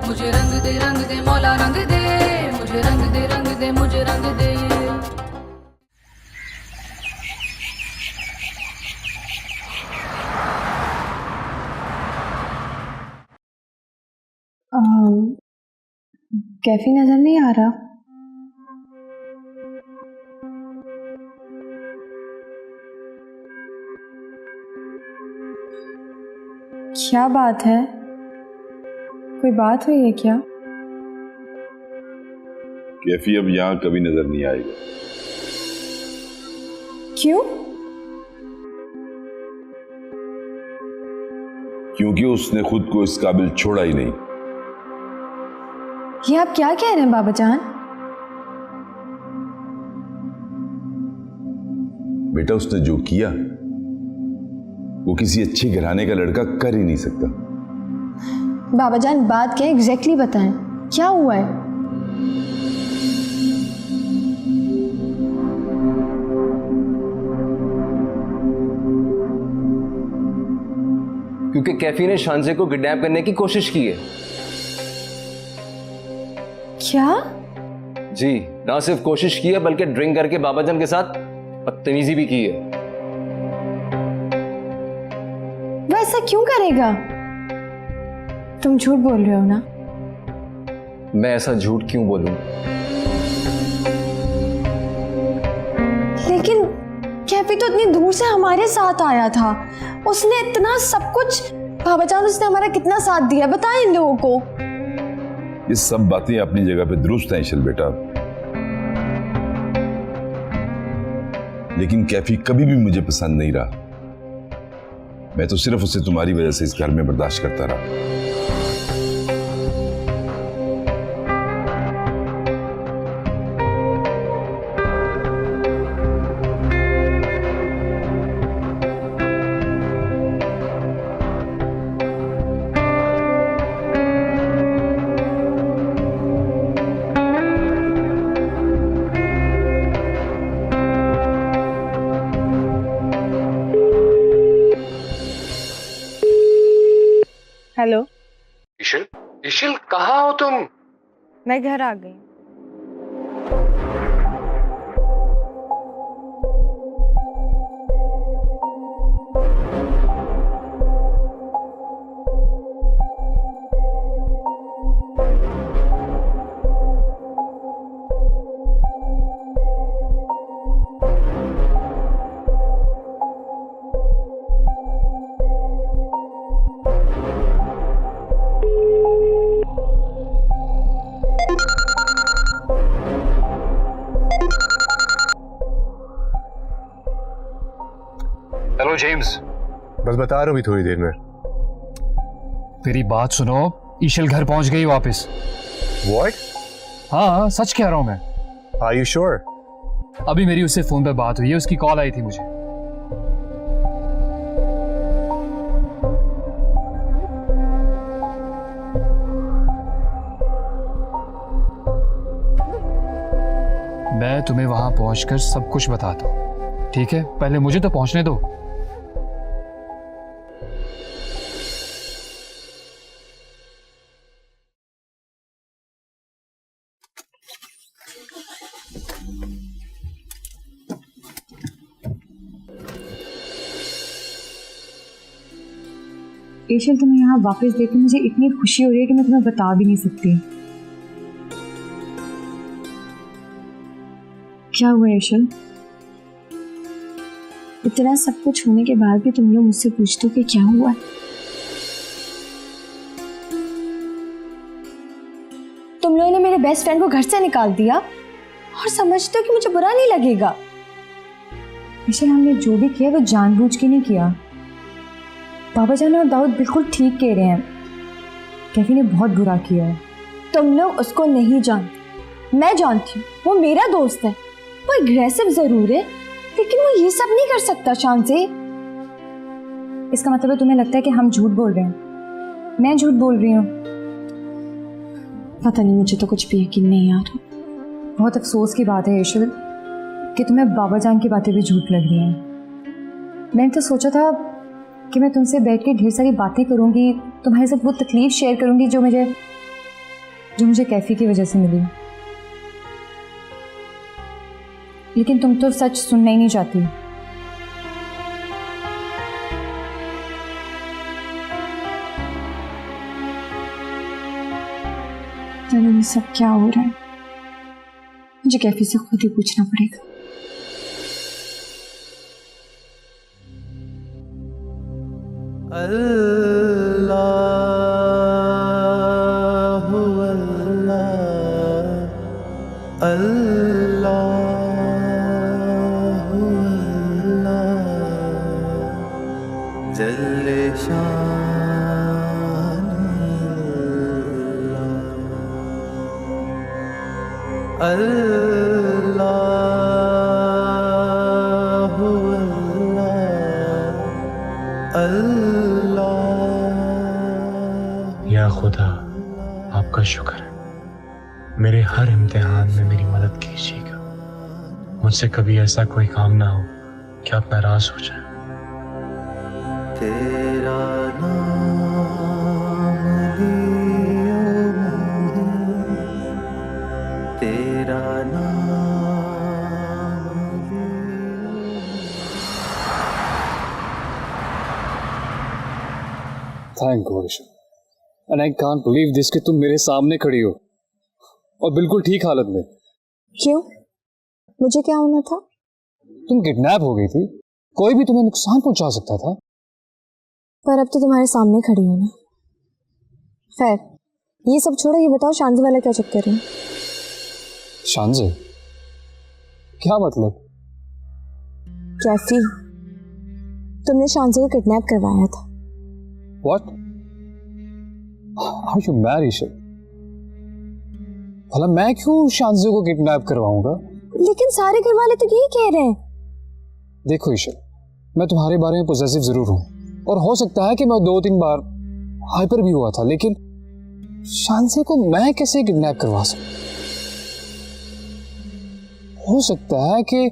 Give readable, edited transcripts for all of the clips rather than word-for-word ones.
मुझे रंग दे मौला रंग दे, मुझे रंग दे मुझे रंग दे। कैफी नजर नहीं आ रहा। क्या बात है, कोई बात हुई है क्या? कैफी अब यहाँ कभी नजर नहीं आएगा। क्यों? क्योंकि उसने खुद को इस काबिल छोड़ा ही नहीं। ये आप क्या कह रहे हैं बाबा जान? बेटा उसने जो किया वो किसी अच्छे घराने का लड़का कर ही नहीं सकता। बाबा जान बात क्या है एग्जैक्टली बताएं, क्या हुआ है? क्योंकि कैफी ने शांजे को किडनैप करने की कोशिश की है। क्या? जी, ना सिर्फ कोशिश की है बल्कि ड्रिंक करके बाबाजान के साथ बदतमीजी भी की है। वो ऐसा क्यों करेगा? तुम झूठ बोल रहे हो ना? मैं ऐसा झूठ क्यों बोलूं? लेकिन कैफी तो इतनी दूर से हमारे साथ आया था, उसने इतना सब कुछ, बाबा जान उसने हमारा कितना साथ दिया बताएं इन लोगों को। ये सब बातें अपनी जगह पे दुरुस्त हैं ईशल बेटा, लेकिन कैफी कभी भी मुझे पसंद नहीं रहा। मैं तो सिर्फ उसे तुम्हारी वजह से इस घर में बर्दाश्त करता रहा। हेलो ईशल, ईशल कहाँ हो तुम? मैं घर आ गई। हेलो जेम्स, बस बता रहा हूँ थोड़ी देर में। मेरी बात सुनो, ईशल घर पहुंच गई वापस। What? हाँ सच कह रहा हूं मैं। Are you sure? अभी मेरी उससे फोन पर बात हुई है, उसकी कॉल आई थी मुझे। मैं तुम्हें वहां पहुंचकर सब कुछ बताता हूं, ठीक है? पहले मुझे तो पहुंचने दो। ईशल तुम्हें यहाँ वापस देखकर मुझे इतनी खुशी हो रही है कि मैं तुम्हें बता भी नहीं सकती। क्या हुआ ईशल? इतना सब कुछ होने के बाद भी तुम लोग मुझसे पूछते हो कि क्या हुआ? तुम लोगों ने मेरे बेस्ट फ्रेंड को घर से निकाल दिया और समझते हो कि मुझे बुरा नहीं लगेगा। ईशल हमने जो भी किया वो जानबूझ के नहीं किया। बाबा जान और दाऊद बिल्कुल ठीक कह रहे हैं, कैफी ने बहुत बुरा किया है। तुम लोग उसको नहीं जानते, मैं जानती हूँ। वो मेरा दोस्त है, वो एग्रेसिव जरूर है लेकिन वो ये सब नहीं कर सकता शान से। इसका मतलब है तुम्हें लगता है कि हम झूठ बोल रहे हैं, मैं झूठ बोल रही हूँ। पता नहीं, मुझे तो कुछ भी यकीन नहीं आ रहा। बहुत अफसोस की बात है ईशल कि तुम्हें बाबा जान की बातें भी झूठ लग रही हैं। मैंने तो सोचा था कि मैं तुमसे बैठ के ढेर सारी बातें करूंगी, तुम्हारे साथ वो तकलीफ शेयर करूंगी जो मुझे जो मुझे कैफी की वजह से मिली। लेकिन तुम तो सच सुनना ही नहीं चाहती। चलो ये सब क्या हो रहा है, मुझे कैफी से खुद ही पूछना पड़ेगा। या खुदा, आपका शुक्र है, मेरे हर इम्तिहान में मेरी मदद कीजिएगा। मुझसे कभी ऐसा कोई काम ना हो कि आप नाराज हो जाए। तेरा नाम लियो तेरा नाम thank God Isha, and I can't believe this कि तुम मेरे सामने खड़ी हो और बिल्कुल ठीक हालत में। क्यों? मुझे क्या होना था? तुम किडनैप हो गई थी, कोई भी तुम्हें नुकसान पहुंचा सकता था। पर अब तो तुम्हारे सामने खड़ी हूं ना। खैर ये सब छोड़ो, ये बताओ शांति वाला क्या चक्कर है? शांति? क्या मतलब? कैफी, तुमने शांति को किडनैप करवाया था। What? Are you mad, Isha? भला मैं क्यों शांति को किडनैप करवाऊंगा? लेकिन सारे घर वाले तो यही कह रहे हैं। देखो ईशा, मैं तुम्हारे बारे में पॉजिटिव जरूर हूं और हो सकता है कि मैं 2-3 बार हाइपर भी हुआ था, लेकिन शांति को मैं कैसे किडनैप करवा सकता? हो सकता है कि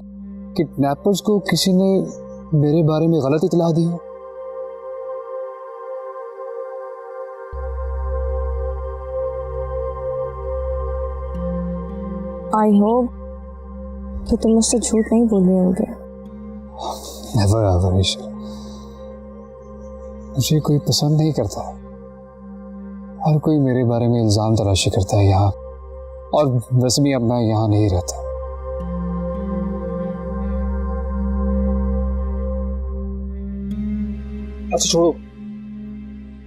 किडनैपर्स को किसी ने मेरे बारे में गलत इतला दी हो। आई होप कि तुम मुझसे झूठ नहीं बोल रहे होगे। नेवर एवर ईशा, मुझे कोई पसंद नहीं करता। हर कोई मेरे बारे में इल्जाम तलाशी करता है यहाँ, और वैसे भी अब मैं यहाँ नहीं रहता। अच्छा छोड़ो,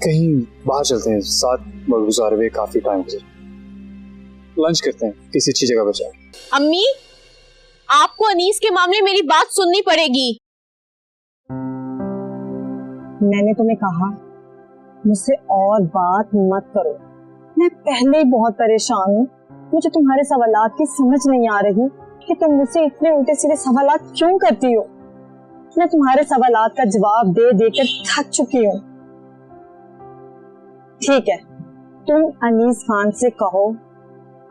कहीं बाहर चलते हैं, साथ गुजारे हुए काफी टाइम से। लंच करते हैं किसी अच्छी जगह पर जाके। अम्मी, आपको अनीस के मामले मेरी बात सुननी पड़ेगी। मैंने तुम्हें कहा मुझसे और बात मत करो। मैं पहले ही बहुत परेशान हूँ। मुझे तुम्हारे सवालात की समझ नहीं आ रही कि तुम मुझसे इतने उल्टे सीधे सवालात क्यों करती हो। मैं तुम्हारे सवालात का जवाब दे देकर थक चुकी हूँ। ठीक है, तुम अनीस खान से कहो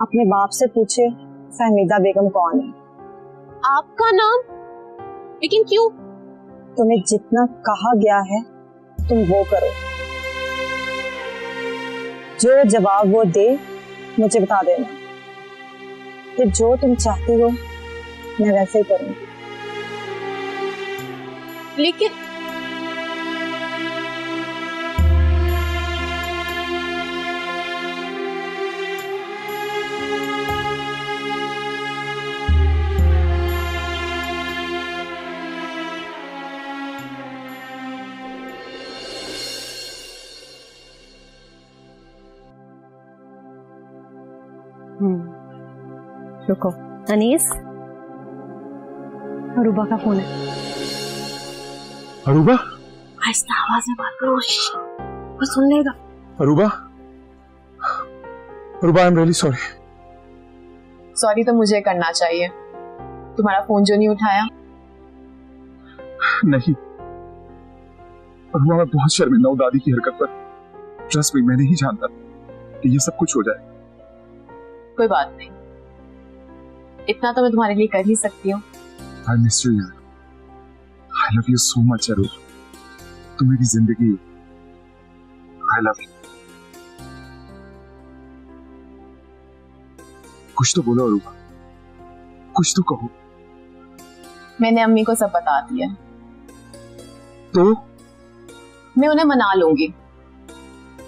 अपने बाप से पूछे फहमीदा बेगम कौन है। आपका नाम? लेकिन क्यों? तुम्हें जितना कहा गया है तुम वो करो। जो जवाब वो दे मुझे बता देना, कि जो तुम चाहती हो मैं वैसे ही करूंगी। लेकिन रुको, अनीस, अरूबा का फोन है। अरूबा? आहिस्ता आवाज में बात करो, वो सुन लेगा। Aruba? Aruba, I am really sorry. Sorry तो मुझे करना चाहिए, तुम्हारा फोन जो नहीं उठाया। नहीं अरूबा, मैं बहुत शर्मिंदा हूँ दादी की हरकत पर। ट्रस्ट मी, मैं नहीं जानता कि ये सब कुछ हो जाए। कोई बात नहीं, इतना तो मैं तुम्हारे लिए कर ही सकती हूँ। I miss you यार। I love you so much Aruba, तुम मेरी जिंदगी हो। I love you। कुछ तो बोलो अरूबा, कुछ तो कहो। मैंने अम्मी को सब बता दिया। तो मैं उन्हें मना लूंगी,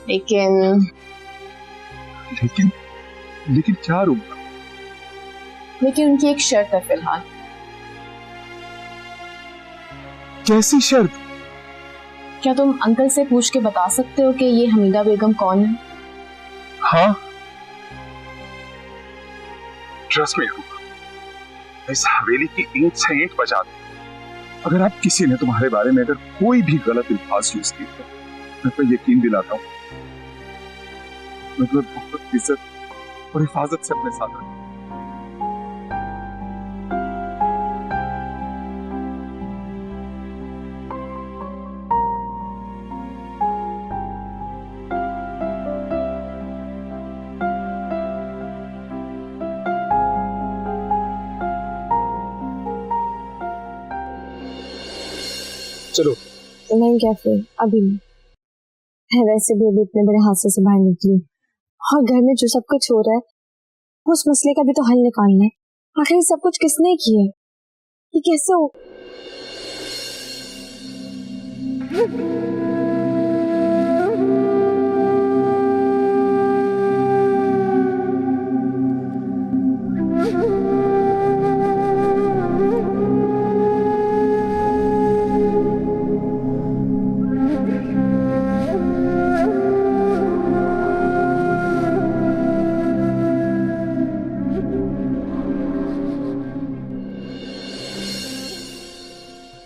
लेकिन लेकिन लेकिन क्या अरूबा? लेकिन उनकी एक शर्त है फिलहाल। कैसी शर्त? क्या तुम अंकल से पूछ के बता सकते हो कि ये हमीदा बेगम कौन है? हाँ, ट्रस्ट मी अरूबा, इस हवेली की ईंट से ईंट बजा दूं। अगर आप किसी ने तुम्हारे बारे में अगर कोई भी गलत अल्फाज यूज किए तो मैं तो यकीन दिलाता हूँ मैं तुम्हें बहुत इज्जत और हिफाजत से अपने साथ रखूंगा। चलो। नहीं कैफे अभी नहीं है, वैसे भी अभी इतने बड़े हादसे से बाहर निकली और घर में जो सब कुछ हो रहा है उस मसले का भी तो हल निकालना है। आखिर ये सब कुछ किसने किया है, ये कैसे हो?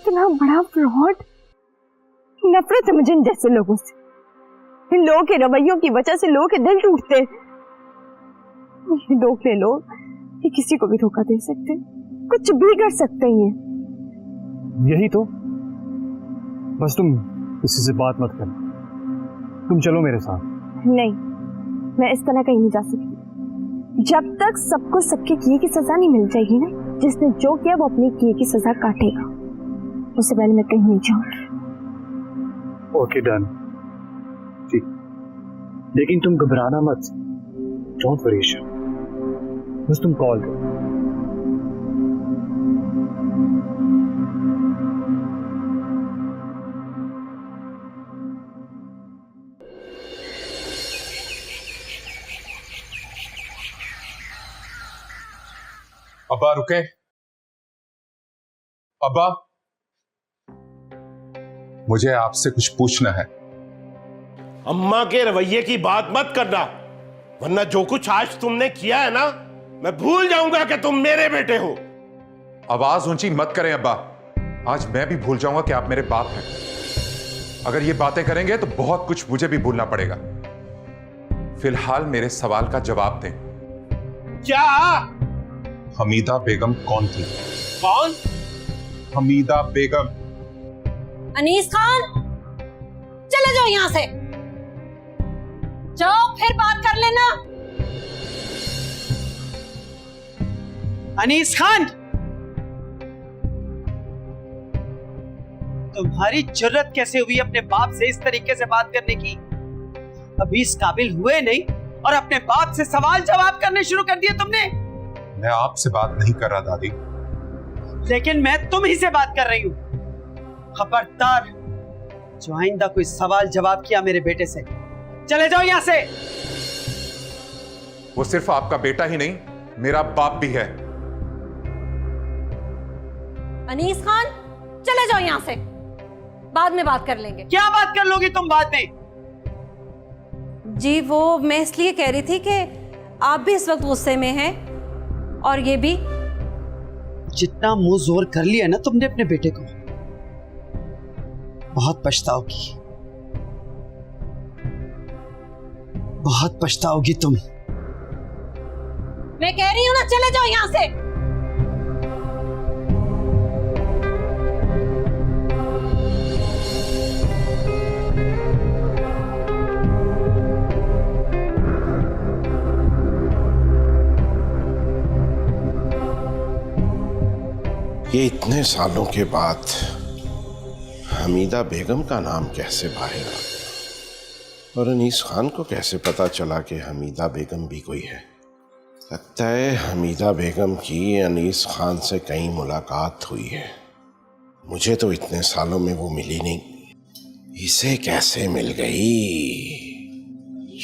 इतना बड़ा फ्रॉड। नफरत है मुझे इन जैसे लोगों से। इन लोगों के रवैयों की वजह से लोगों के दिल टूटते हैं। ये धोखे लोग ये किसी को भी धोखा दे सकते, कुछ भी कर सकते हैं। यही तो, बस तुम किसी से बात मत करना, तुम चलो मेरे साथ। नहीं, मैं इस तरह कहीं नहीं जा सकती जब तक सबको सबके किए की सजा नहीं मिल जाएगी ना। जिसने जो किया वो अपने किए की सजा काटेगा, उससे पहले मैं कहीं नहीं जाऊंगी। ओके डन, ठीक, लेकिन तुम घबराना मत, डोंट वरी, बस तुम कॉल करो। अब्बा रुके, अब्बा मुझे आपसे कुछ पूछना है। अम्मा के रवैये की बात मत करना, वरना जो कुछ आज तुमने किया है ना, मैं भूल जाऊंगा कि तुम मेरे बेटे हो। आवाज ऊंची मत करें अब्बा, आज मैं भी भूल जाऊंगा कि आप मेरे बाप हैं। अगर ये बातें करेंगे तो बहुत कुछ मुझे भी भूलना पड़ेगा। फिलहाल मेरे सवाल का जवाब दें। क्या? हमीदा बेगम कौन थी? कौन? हमीदा बेगम। अनीस खान, चले जाओ यहां से, जाओ फिर बात कर लेना। अनीस खान, तुम्हारी जुर्रत कैसे हुई अपने बाप से इस तरीके से बात करने की? अभी इस काबिल हुए नहीं और अपने बाप से सवाल जवाब करने शुरू कर दिए तुमने। मैं आपसे बात नहीं कर रहा दादी, लेकिन मैं तुम ही से बात कर रही हूं। खबरदार, जो आइंदा कोई सवाल जवाब किया मेरे बेटे से, चले जाओ यहां से। वो सिर्फ आपका बेटा ही नहीं, मेरा बाप भी है। अनीस खान, चले जाओ यहां से, बाद में बात कर लेंगे। क्या बात कर लोगी तुम बाद में? जी वो मैं इसलिए कह रही थी कि आप भी इस वक्त गुस्से में हैं और ये भी। जितना मुंह जोर कर लिया ना तुमने अपने बेटे को, बहुत पछताओगी, बहुत पछताओगी तुम। मैं कह रही हूं ना, चले जाओ यहां से। ये इतने सालों के बाद हमीदा बेगम का नाम कैसे बाहर आ गया, और अनीस खान को कैसे पता चला कि हमीदा बेगम भी कोई है? लगता है हमीदा बेगम की अनीस खान से कहीं मुलाकात हुई है। मुझे तो इतने सालों में वो मिली नहीं, इसे कैसे मिल गई?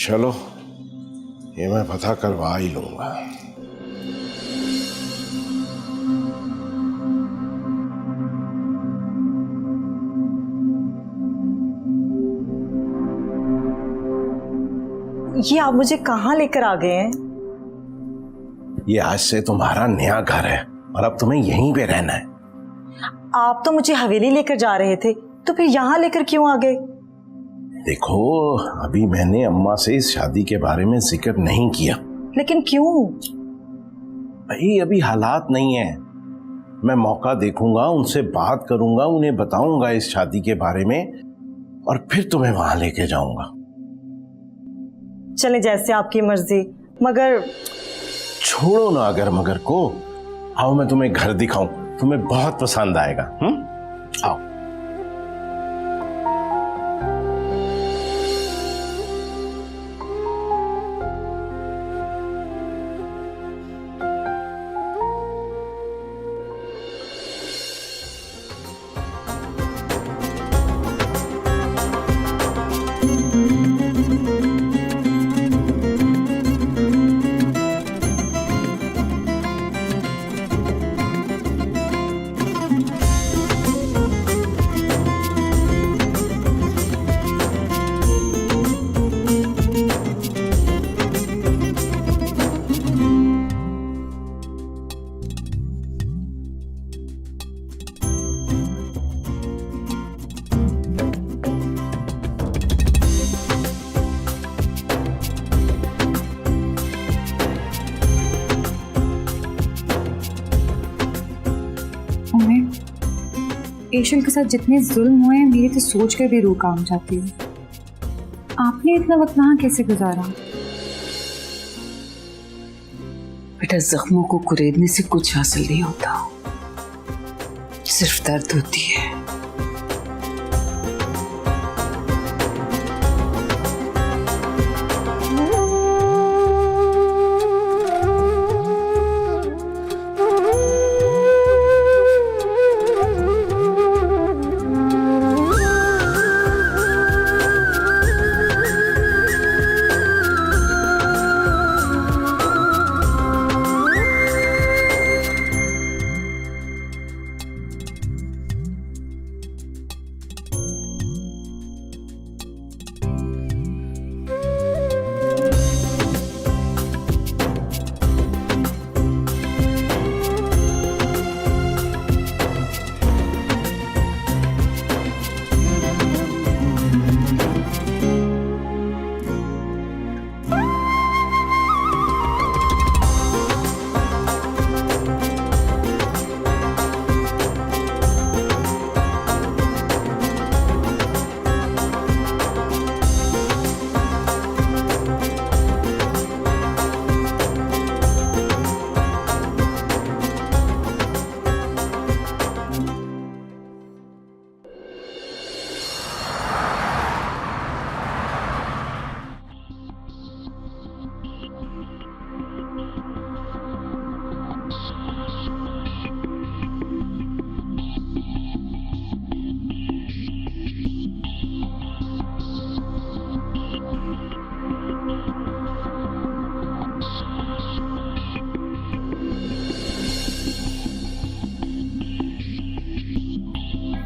चलो ये मैं पता करवा ही लूंगा। ये आप मुझे कहाँ लेकर आ गए हैं? ये आज से तुम्हारा नया घर है और अब तुम्हें यहीं पे रहना है। आप तो मुझे हवेली लेकर जा रहे थे, तो फिर यहाँ लेकर क्यों आ गए? देखो, अभी मैंने अम्मा से इस शादी के बारे में जिक्र नहीं किया। लेकिन क्यों? भाई अभी हालात नहीं है। मैं मौका देखूंगा, उनसे बात करूंगा, उन्हें बताऊंगा इस शादी के बारे में और फिर तुम्हें वहां लेके जाऊंगा। चले जैसे आपकी मर्जी, मगर छोड़ो ना अगर मगर को। आओ मैं तुम्हें घर दिखाऊं, तुम्हें बहुत पसंद आएगा। आओ। एशियन के साथ जितने जुल्म हुए हैं, मेरी तो सोच कर भी रूह काम जाती है। आपने इतना वक्त वहां कैसे गुजारा? बेटा, जख्मों को कुरेदने से कुछ हासिल नहीं होता, सिर्फ दर्द होती है।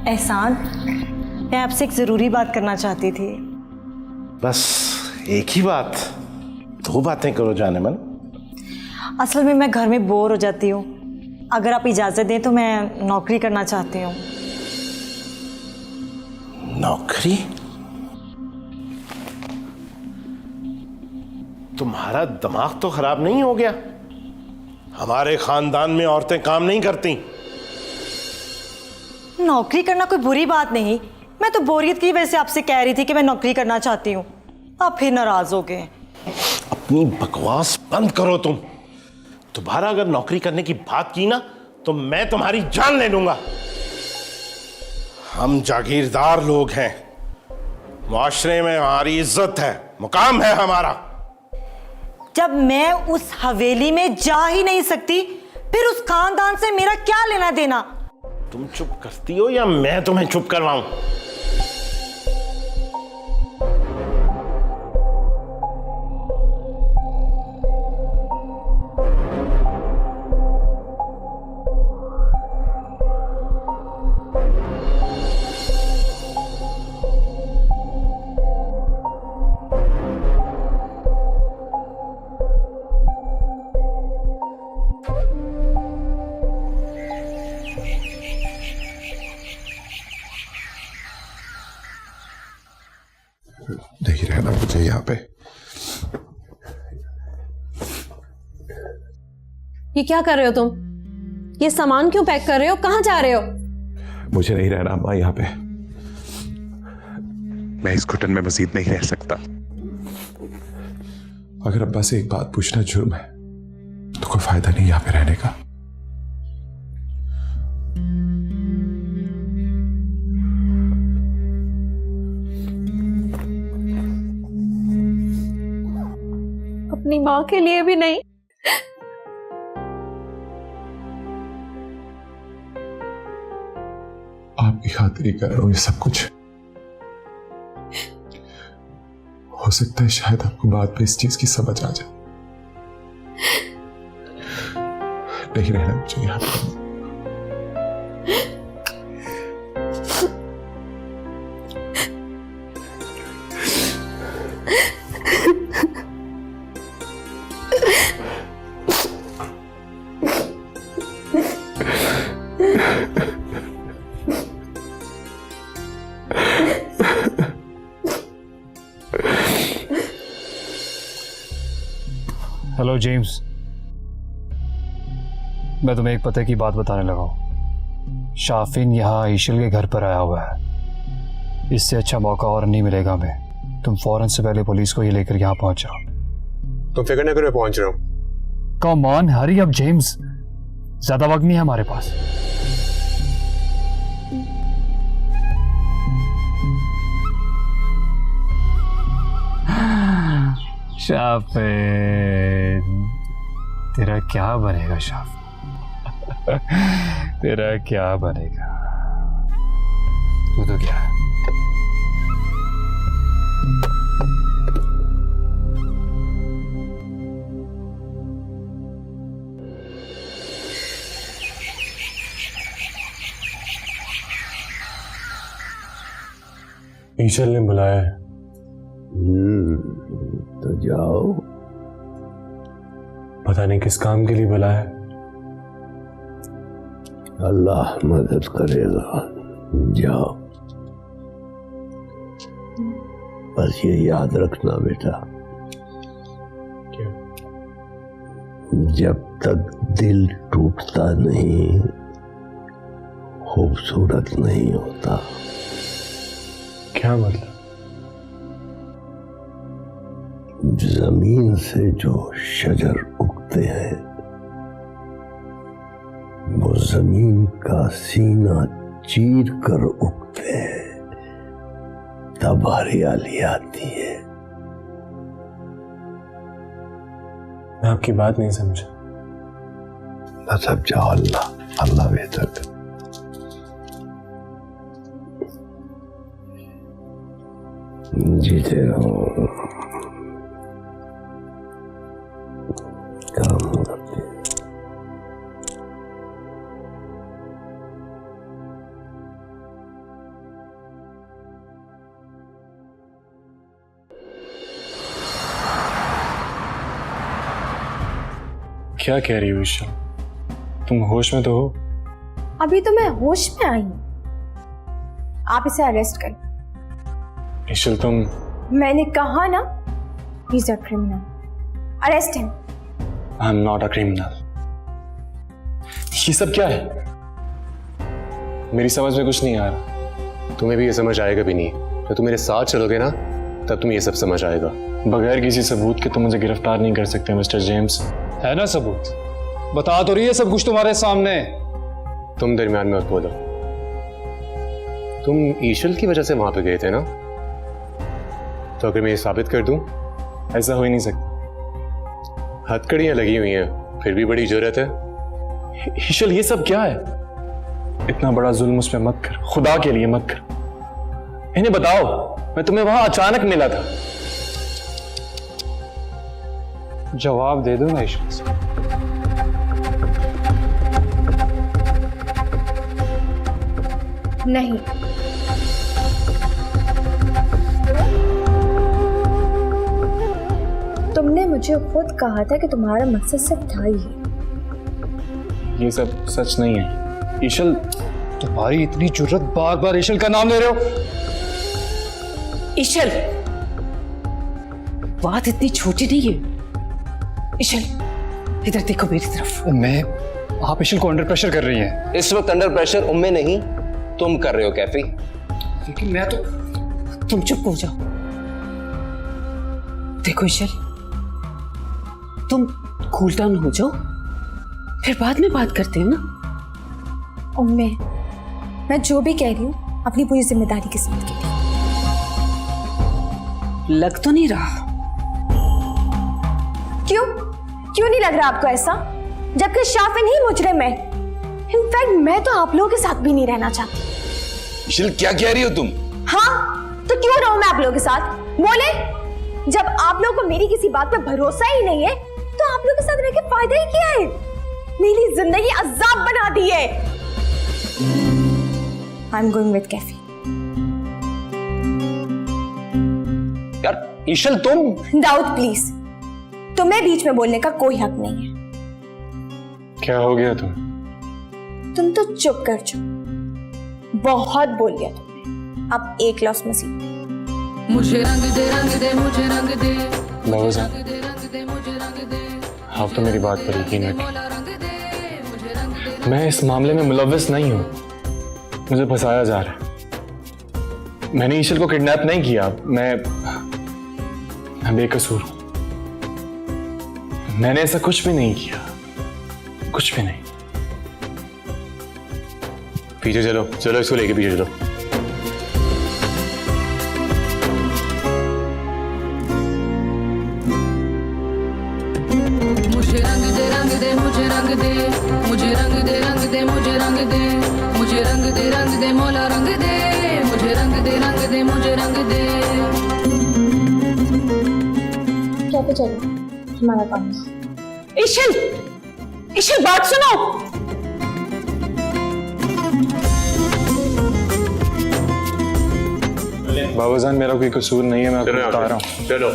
एहसान, मैं आपसे एक ज़रूरी बात करना चाहती थी। बस एक ही बात? दो बातें करो जाने मन। असल में मैं घर में बोर हो जाती हूँ, अगर आप इजाज़त दें तो मैं नौकरी करना चाहती हूँ। नौकरी? तुम्हारा दिमाग तो खराब नहीं हो गया? हमारे खानदान में औरतें काम नहीं करती। नौकरी करना कोई बुरी बात नहीं, मैं तो बोरियत की वजह से आपसे कह रही थी कि मैं नौकरी करना चाहती हूँ। आप फिर नाराज हो गए। अपनी बकवास बंद करो तुम। दोबारा अगर नौकरी करने की बात की ना तो मैं तुम्हारी जान ले लूंगा। हम जागीरदार लोग हैं, मुआशरे में हमारी इज्जत है, मुकाम है हमारा। जब मैं उस हवेली में जा ही नहीं सकती, फिर उस खानदान से मेरा क्या लेना देना? तुम चुप करती हो या मैं तुम्हें चुप करवाऊं? नहीं रहना मुझे यहाँ पे। ये क्या कर रहे हो तुम? ये सामान क्यों पैक कर रहे हो? कहाँ जा रहे हो? मुझे नहीं रहना अम्मा यहाँ पे। मैं इस घुटन में मजीद नहीं रह सकता। अगर अब्बा से एक बात पूछना जुर्म है तो कोई फायदा नहीं यहाँ पे रहने का। अपनी माँ के लिए भी नहीं। आपकी खातिर ही कर रहा हूं ये सब कुछ। हो सकता है शायद आपको बाद में इस चीज की समझ आ जाए। नहीं रहना मुझे यहाँ पे। हेलो जेम्स, मैं तुम्हें एक पते की बात बताने लगा हूं। शाफिन यहाँ ईशल के घर पर आया हुआ है। इससे अच्छा मौका और नहीं मिलेगा हमें। तुम फौरन से पहले पुलिस को ये लेकर यहाँ पहुंच जाओ। तुम फिक्र न करो, मैं पहुंच रहा हूं। Come on, hurry up James, ज्यादा वक्त नहीं है हमारे पास। शाफिन, तेरा क्या बनेगा शाफिन? तेरा क्या बनेगा? तू तो क्या है? ईशल ने बुलाया है। तो जाओ। पता नहीं किस काम के लिए बुलाया है। अल्लाह मदद करेगा, जाओ। बस ये याद रखना बेटा, क्या? जब तक दिल टूटता नहीं, खूबसूरत नहीं होता। क्या मतलब? जमीन से जो शजर उगते हैं वो जमीन का सीना चीर कर उगते हैं, तब हरियाली आती है। मैं आपकी बात नहीं समझा। बस अब जाओ, अल्लाह बेहतर। जीते रहो, काम करते। क्या कह रही हो ईशा? तुम होश में तो हो? अभी तो मैं होश में आई हूँ। आप इसे अरेस्ट करें। ईशल तुम। मैंने कहा ना, he is a criminal. Arrest him. I am not a criminal. ये सब क्या है? मेरी समझ में कुछ नहीं आ रहा। तुम्हें भी ये समझ आएगा भी नहीं। जब तुम मेरे साथ चलोगे ना, तब तुम्हें ये सब समझ आएगा। बगैर किसी सबूत के तुम मुझे गिरफ्तार नहीं कर सकते मिस्टर जेम्स। है ना सबूत? बता तो रही है सब कुछ तुम्हारे सामने। तुम दरमियान में मत बोलो। तुम ईशल की वजह से वहां पे गए थे ना? तो अगर मैं ये साबित कर दूं, ऐसा हो ही नहीं सकता। हथकड़ियां लगी हुई हैं, फिर भी बड़ी जरूरत है। ईशल, ये सब क्या है? इतना बड़ा जुल्म उस पे मत कर, खुदा के लिए मत कर। इन्हें बताओ, मैं तुम्हें वहां अचानक मिला था। जवाब दे दो ना ईशल से। नहीं, तुमने मुझे खुद कहा था कि तुम्हारा मकसद सिर्फ था ही। ये सब सच नहीं है ईशल। तुम्हारी इतनी जुर्रत, बार बार ईशल का नाम ले रहे हो। ईशल, बात इतनी छोटी नहीं है। ईशल, इधर देखो मेरी तरफ। मैं, आप ईशल को अंडर प्रेशर कर रही हैं। इस वक्त अंडर प्रेशर उम्मे नहीं तुम कर रहे हो कैफी। लेकिन मैं तो। तुम चुप हो जाओ। देखो ईशल, तुम कूल डाउन हो जाओ, फिर बाद में बात करते हैं ना। उम्मे, मैं जो भी कह रही हूँ अपनी पूरी जिम्मेदारी के साथ कह रही हूँ। लग तो नहीं रहा। क्यों क्यों नहीं लग रहा आपको ऐसा? जबकि शाफिन ही मुजरिम है। इनफैक्ट मैं तो आप लोगों के साथ भी नहीं रहना चाहती। ईशल, क्या कह रही हो तुम? हाँ, तो क्यों रहूं मैं आप लोगों के साथ? बोले, जब आप लोगों को मेरी किसी बात पे भरोसा ही नहीं है तो आप लोगों के साथ रह के फायदा ही क्या है? मेरी जिंदगी अजाब बना दी है। I am going with Kaifi. यार ईशल, तुम। दाऊद प्लीज, तुम्हें बीच में बोलने का कोई हक नहीं है। क्या हो गया तुम तो चुप कर जाओ। बहुत बोल लिया तुमने, अब एक ग्लास मसीह। मुझे रंग दे, रंग दे, मुझे रंग दे। लवजा, आप तो मेरी बात पर यकीन रखें। मैं इस मामले में मुलव्विस नहीं हूं। मुझे फंसाया जा रहा है। मैंने ईशल को किडनैप नहीं किया। मैं बेकसूर हूं। मैंने ऐसा कुछ भी नहीं किया, कुछ भी नहीं। पीछे चलो, चलो इसको लेके पीछे चलो। मुझे रंग दे, रंग दे, मुझे रंग दे। मुझे रंग दे, रंग दे, मुझे रंग दे। मुझे रंग दे, रंग दे, मौला रंग दे। मुझे रंग दे, रंग दे, मुझे रंग दे। क्या पे चलो, हमारा काम। ईशल, ईशल, बात सुनो। बाबाजान, मेरा कोई कसूर नहीं है, मैं आपको बता रहा हूँ। चलो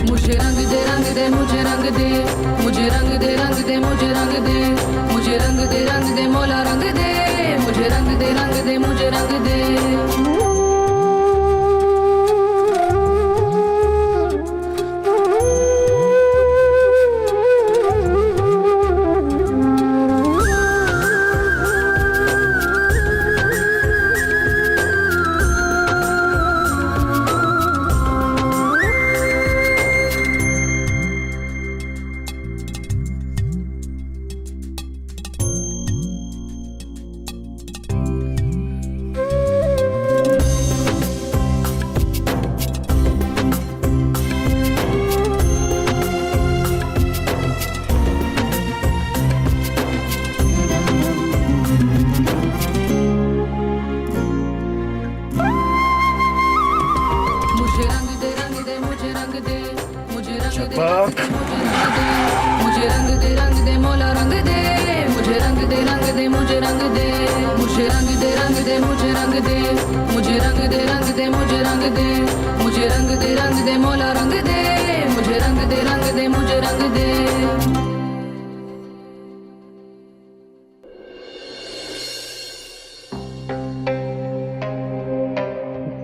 मुझे रंग दे, रंग दे, मुझे रंग दे। मुझे रंग दे, रंग दे, मुझे रंग दे। मुझे रंग दे, रंग दे, मौला रंग दे। मुझे रंग दे, रंग दे, मुझे रंग दे। मुझे रंग दे, रंग दे, मौला रंग दे। मुझे रंग दे, रंग दे, मुझे रंग दे। मुझे रंग दे, रंग दे, मुझे रंग दे। मुझे रंग दे, रंग दे, मुझे रंग दे। मुझे रंग दे, रंग दे, मौला रंग दे। मुझे रंग दे, रंग दे, मुझे रंग दे।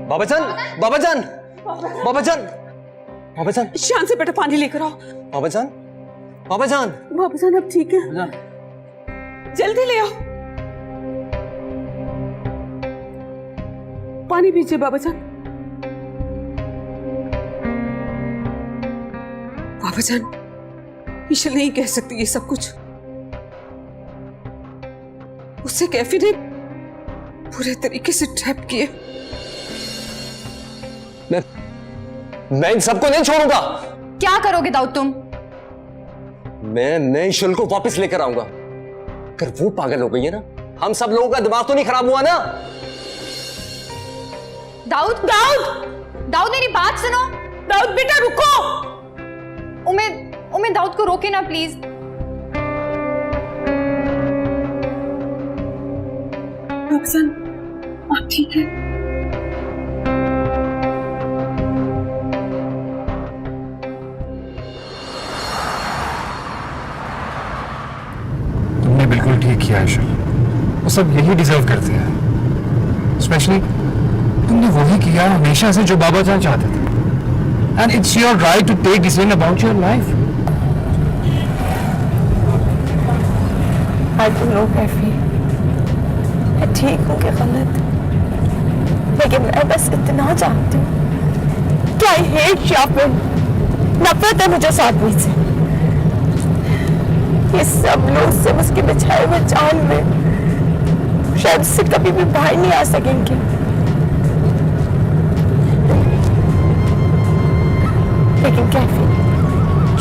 बाबाजान, बाबाजान, बाबाजान, बाबाजान। शान से बेटा पानी लेकर आओ। बाबाजान, बाबा जान अब ठीक है? जल्दी ले आओ, पानी पीजिए बाबा जान। बाबा जान, ईशल नहीं कह सकती ये सब कुछ। उससे कैफी ने पूरे तरीके से ट्रैप किए। मैं इन सबको नहीं छोड़ूंगा। क्या करोगे दाऊद तुम? मैं ईशल को वापस लेकर आऊंगा। अगर वो पागल हो गई है ना, हम सब लोगों का दिमाग तो नहीं खराब हुआ ना। दाऊद मेरी बात सुनो। दाऊद बेटा रुको। उम्मीद दाऊद को रोके ना प्लीज। रक्सन, आप ठीक है? तुमने बिल्कुल ठीक किया ईशल, वो सब यही डिजर्व करते हैं। स्पेशली तुमने वही किया हमेशा से जो बाबा जान चाहते थे। And it's your right to take decision about your life. I don't know Kaifi, मैं ठीक हूँ कि गलत, लेकिन मैं बस इतना जानती हूँ कि आई हेट शापिंग। नफरत है मुझे सादवी से। ये सब लोग सिर्फ उसके बिछाए हुए जाल में शायद उससे कभी भी बाहर नहीं आ सकेंगे। लेकिन कैफी,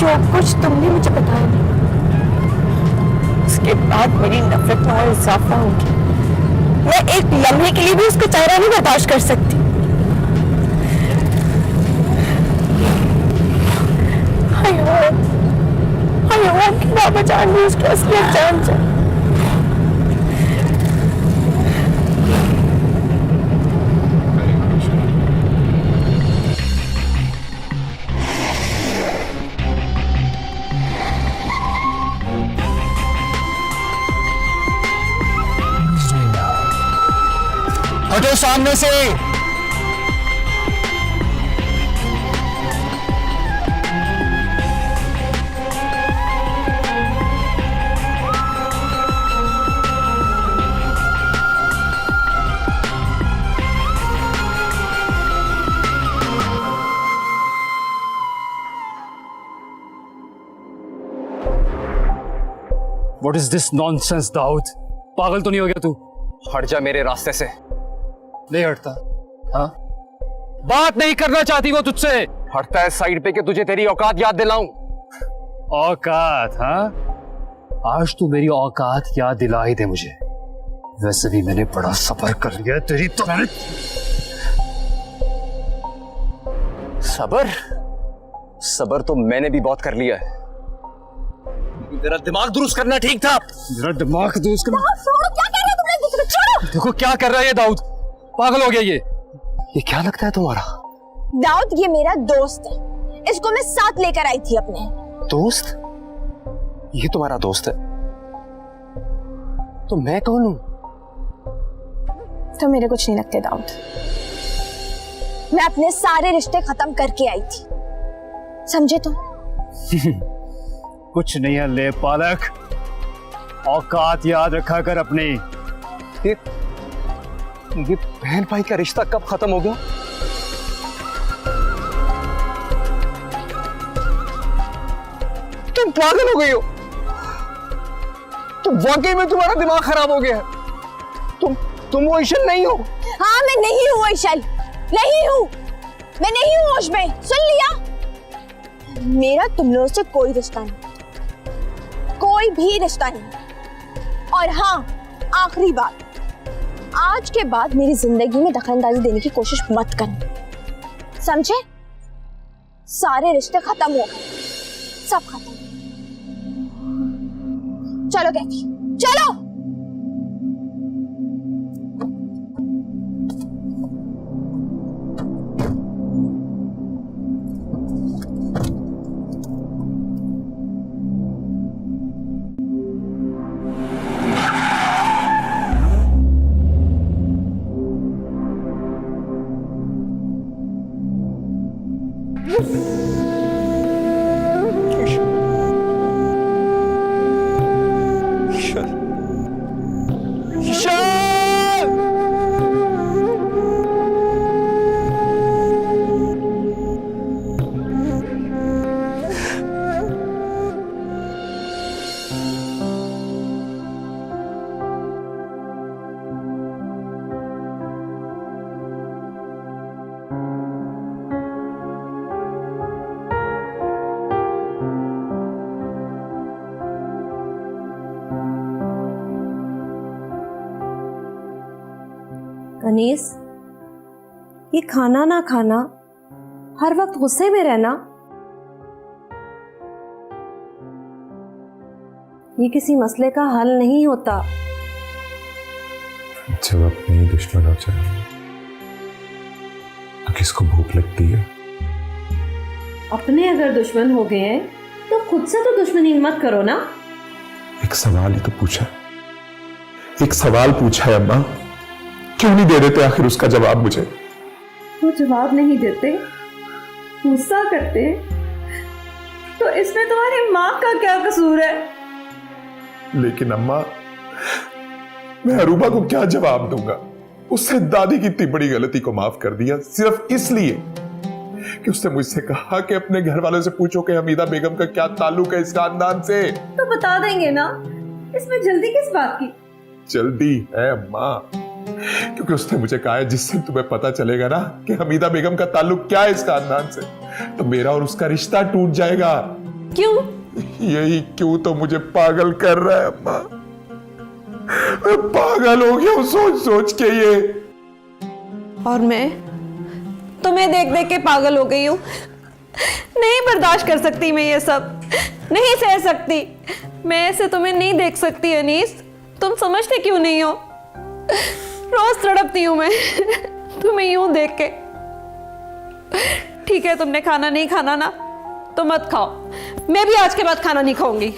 जो कुछ तुमने मुझे बताया ना, उसके बाद मेरी नफरत में और इजाफा होगी। मैं एक लम्हे के लिए भी उसका चेहरा नहीं बर्दाश्त कर सकती। I hope कि बाबा जान भी उसकी असलियत जान जाए। हटो सामने से। What is this nonsense, Dawood? पागल तो नहीं हो गया तू? हट जा मेरे रास्ते से। नहीं हटता। हाँ, बात नहीं करना चाहती वो तुझसे। हटता है साइड पे कि तुझे तेरी औकात याद दिलाऊं। औकात? हाँ, आज तू मेरी औकात याद दिला ही दे मुझे। वैसे भी मैंने बड़ा सफर कर लिया तेरी तो। सबर तो मैंने भी बहुत कर लिया है। तेरा दिमाग दुरुस्त करना ठीक था। मेरा दिमाग दुरुस्त करना? क्या कर रहे हो तुम लोग? दूसरे छोड़ो। देखो क्या कर रहा है ये दाऊद, पागल हो गया ये क्या लगता है तुम्हारा? दाऊद ये मेरा दोस्त है, इसको मैं साथ लेकर आई थी अपने। दोस्त? ये तुम्हारा दोस्त है? तो मैं कौन हूं? तो मेरे कुछ नहीं लगते दाऊद। मैं अपने सारे रिश्ते खत्म करके आई थी, समझे तुम? कुछ नहीं है ले पालक, औकात याद रखा कर अपनी। ये बहन भाई का रिश्ता कब खत्म हो गया? तुम पागल हो गई हो। तुम वाकई में तुम्हारा दिमाग खराब हो गया है। तुम वो ईशल नहीं हो। हाँ मैं नहीं हूँ ईशल, नहीं हूँ, मैं नहीं हूँ होश में। सुन लिया? मेरा तुम लोगों से कोई रिश्ता नहीं, कोई भी रिश्ता नहीं। और हाँ, आखिरी बात, आज के बाद मेरी जिंदगी में दखलंदाजी देने की कोशिश मत करना, समझे? सारे रिश्ते खत्म हो गए, सब खत्म। चलो कैफी, चलो। अनीस, ये खाना ना खाना, हर वक्त गुस्से में रहना, ये किसी मसले का हल नहीं होता। जब अपने ही दुश्मन हो जाए तो किसको भूख लगती है? अपने अगर दुश्मन हो गए हैं तो खुद से तो दुश्मनी मत करो ना। एक सवाल ही तो पूछा, एक सवाल पूछा है अम्मा, क्यों नहीं दे देते आखिर उसका जवाब मुझे? वो जवाब नहीं देते, गुस्सा करते, तो इसमें तुम्हारी माँ का क्या कसूर है? लेकिन अम्मा, मैं अरूबा को क्या जवाब दूंगा? उससे दादी की इतनी बड़ी गलती को माफ कर दिया सिर्फ इसलिए कि उसने मुझसे कहा कि अपने घर वालों से पूछो कि हमीदा बेगम का क्या ताल्लुक है इस खानदान से। तो बता देंगे ना, इसमें जल्दी किस बात की? जल्दी है अम्मा, क्योंकि उसने मुझे कहा है जिससे तुम्हें पता चलेगा ना कि हमीदा बेगम का ताल्लुक क्या है इस खानदान से, तो मेरा और उसका रिश्ता टूट जाएगा। क्यों? यही क्यों तो मुझे पागल कर रहा है अम्मा। मैं पागल हो गया हूं सोच सोच के ये। और मैं तुम्हें देख देख के पागल हो गई हूँ। नहीं बर्दाश्त कर सकती मैं ये सब, नहीं सह सकती। मैं ऐसे तुम्हें नहीं देख सकती अनीस, तुम समझते क्यों नहीं हो? रोज तड़पती हूँ मैं तुम्हें यूं देख के। ठीक है, तुमने खाना नहीं खाना ना तो मत खाओ, मैं भी आज के बाद खाना नहीं खाऊंगी।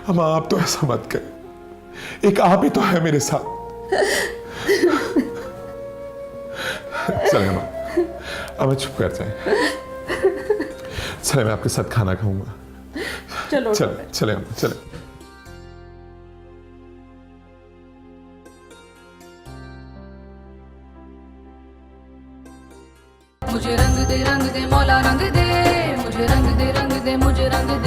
अम्मा आप तो ऐसा मत कर, एक आप ही तो है मेरे साथ। चले अम्मा, अब चुप कर जाए। चले मैं आपके साथ खाना खाऊंगा। चलो चले चले अम्मा चले। मुझे रंग दे मौला रंग दे, मुझे रंग दे मुझे रंग दे।